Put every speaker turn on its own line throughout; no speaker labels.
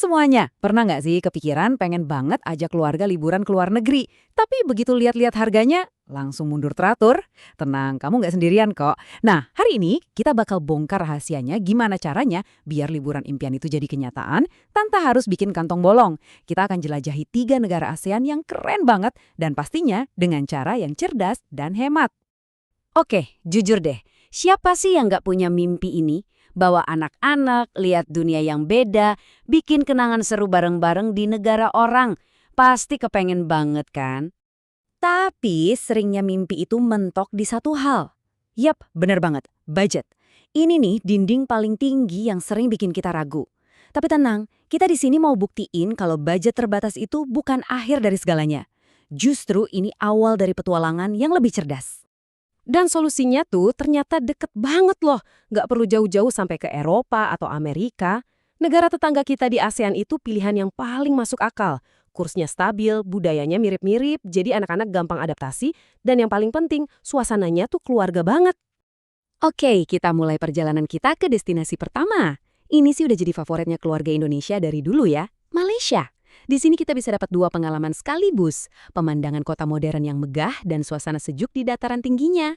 semuanya, pernah nggak sih kepikiran pengen banget ajak keluarga liburan ke luar negeri, tapi begitu lihat-lihat harganya, langsung mundur teratur? Tenang, kamu nggak sendirian kok. Nah, hari ini kita bakal bongkar rahasianya gimana caranya biar liburan impian itu jadi kenyataan tanpa harus bikin kantong bolong. Kita akan jelajahi 3 negara ASEAN yang keren banget dan pastinya dengan cara yang cerdas dan hemat.
Oke, jujur deh, siapa sih yang nggak punya mimpi ini? Bawa anak-anak, lihat dunia yang beda, bikin kenangan seru bareng-bareng di negara orang. Pasti kepengen banget kan?
Tapi seringnya mimpi itu mentok di satu hal. Yap, bener banget, budget. Ini nih dinding paling tinggi yang sering bikin kita ragu. Tapi tenang, kita di sini mau buktiin kalau budget terbatas itu bukan akhir dari segalanya. Justru ini awal dari petualangan yang lebih cerdas.
Dan solusinya tuh ternyata deket banget loh. Nggak perlu jauh-jauh sampai ke Eropa atau Amerika. Negara tetangga kita di ASEAN itu pilihan yang paling masuk akal. Kursnya stabil, budayanya mirip-mirip, jadi anak-anak gampang adaptasi. Dan yang paling penting, suasananya tuh keluarga banget.
Oke, kita mulai perjalanan kita ke destinasi pertama. Ini sih udah jadi favoritnya keluarga Indonesia dari dulu ya, Malaysia. Di sini kita bisa dapat 2 pengalaman sekaligus, pemandangan kota modern yang megah dan suasana sejuk di dataran tingginya.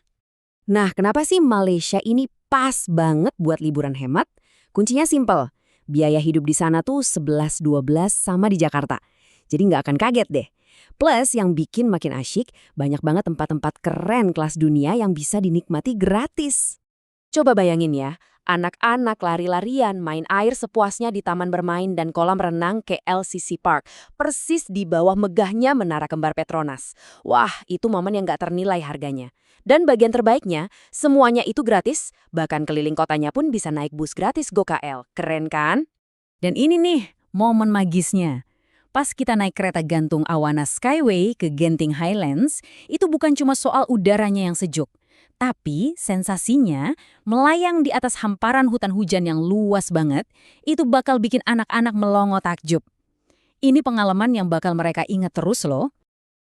Nah, kenapa sih Malaysia ini pas banget buat liburan hemat? Kuncinya simpel, biaya hidup di sana tuh 11-12 sama di Jakarta. Jadi nggak akan kaget deh. Plus yang bikin makin asyik, banyak banget tempat-tempat keren kelas dunia yang bisa dinikmati gratis. Coba bayangin ya, anak-anak lari-larian, main air sepuasnya di taman bermain dan kolam renang KLCC Park. Persis di bawah megahnya Menara Kembar Petronas. Wah, itu momen yang nggak ternilai harganya. Dan bagian terbaiknya, semuanya itu gratis, bahkan keliling kotanya pun bisa naik bus gratis GoKL. Keren kan?
Dan ini nih, momen magisnya. Pas kita naik kereta gantung Awana Skyway ke Genting Highlands, itu bukan cuma soal udaranya yang sejuk. Tapi sensasinya, melayang di atas hamparan hutan hujan yang luas banget, itu bakal bikin anak-anak melongo takjub. Ini pengalaman yang bakal mereka ingat terus loh.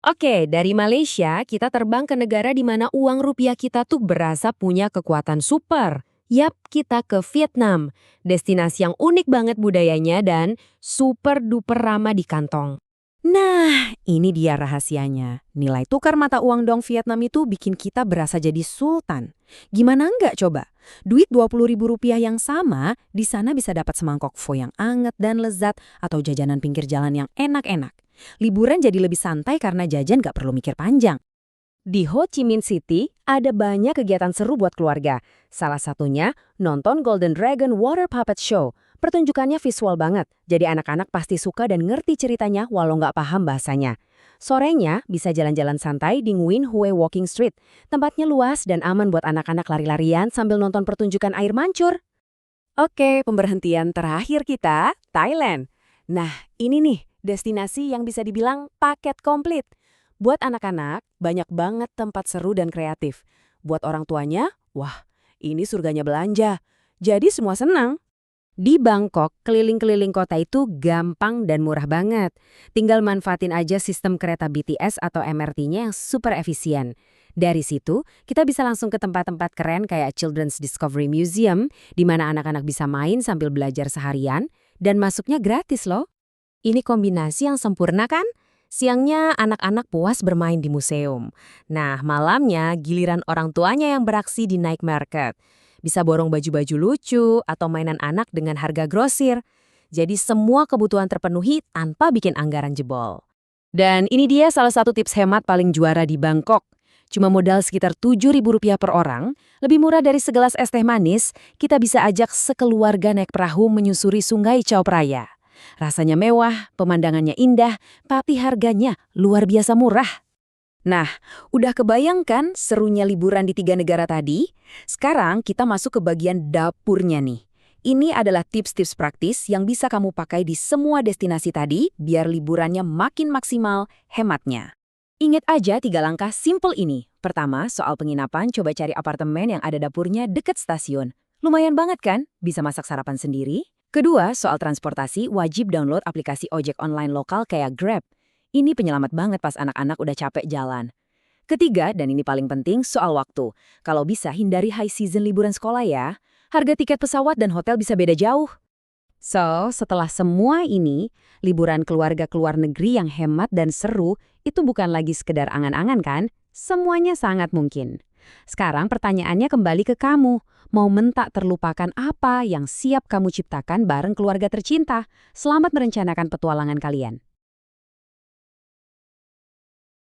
Oke, dari Malaysia kita terbang ke negara di mana uang rupiah kita tuh berasa punya kekuatan super. Yap, kita ke Vietnam. Destinasi yang unik banget budayanya dan super duper ramah di kantong.
Nah, ini dia rahasianya. Nilai tukar mata uang dong Vietnam itu bikin kita berasa jadi sultan. Gimana enggak coba? Duit Rp20.000 yang sama, di sana bisa dapat semangkok pho yang anget dan lezat atau jajanan pinggir jalan yang enak-enak. Liburan jadi lebih santai karena jajan gak perlu mikir panjang. Di Ho Chi Minh City, ada banyak kegiatan seru buat keluarga. Salah satunya, nonton Golden Dragon Water Puppet Show. Pertunjukannya visual banget, jadi anak-anak pasti suka dan ngerti ceritanya walau nggak paham bahasanya. Sorenya, bisa jalan-jalan santai di Nguyen Hue Walking Street. Tempatnya luas dan aman buat anak-anak lari-larian sambil nonton pertunjukan air mancur. Oke, pemberhentian terakhir kita, Thailand. Nah, ini nih, destinasi yang bisa dibilang paket komplit. Buat anak-anak, banyak banget tempat seru dan kreatif. Buat orang tuanya, wah, ini surganya belanja. Jadi semua senang. Di Bangkok, keliling-keliling kota itu gampang dan murah banget. Tinggal manfaatin aja sistem kereta BTS atau MRT-nya yang super efisien. Dari situ, kita bisa langsung ke tempat-tempat keren kayak Children's Discovery Museum, di mana anak-anak bisa main sambil belajar seharian, dan masuknya gratis loh. Ini kombinasi yang sempurna kan? Siangnya anak-anak puas bermain di museum. Nah, malamnya giliran orang tuanya yang beraksi di night market. Bisa borong baju-baju lucu atau mainan anak dengan harga grosir. Jadi semua kebutuhan terpenuhi tanpa bikin anggaran jebol. Dan ini dia salah satu tips hemat paling juara di Bangkok. Cuma modal sekitar Rp7.000 per orang, lebih murah dari segelas es teh manis, kita bisa ajak sekeluarga naik perahu menyusuri sungai Chao Phraya. Rasanya mewah, pemandangannya indah, tapi harganya luar biasa murah. Nah, udah kebayangkan serunya liburan di 3 negara tadi? Sekarang kita masuk ke bagian dapurnya nih. Ini adalah tips-tips praktis yang bisa kamu pakai di semua destinasi tadi biar liburannya makin maksimal hematnya. Ingat aja 3 langkah simple ini. Pertama, soal penginapan, coba cari apartemen yang ada dapurnya deket stasiun. Lumayan banget kan? Bisa masak sarapan sendiri. Kedua, soal transportasi, wajib download aplikasi ojek online lokal kayak Grab. Ini penyelamat banget pas anak-anak udah capek jalan. Ketiga, dan ini paling penting, soal waktu. Kalau bisa, hindari high season liburan sekolah ya. Harga tiket pesawat dan hotel bisa beda jauh.
So, setelah semua ini, liburan keluarga ke luar negeri yang hemat dan seru itu bukan lagi sekedar angan-angan kan? Semuanya sangat mungkin. Sekarang pertanyaannya kembali ke kamu. Momen tak terlupakan apa yang siap kamu ciptakan bareng keluarga tercinta? Selamat merencanakan petualangan kalian.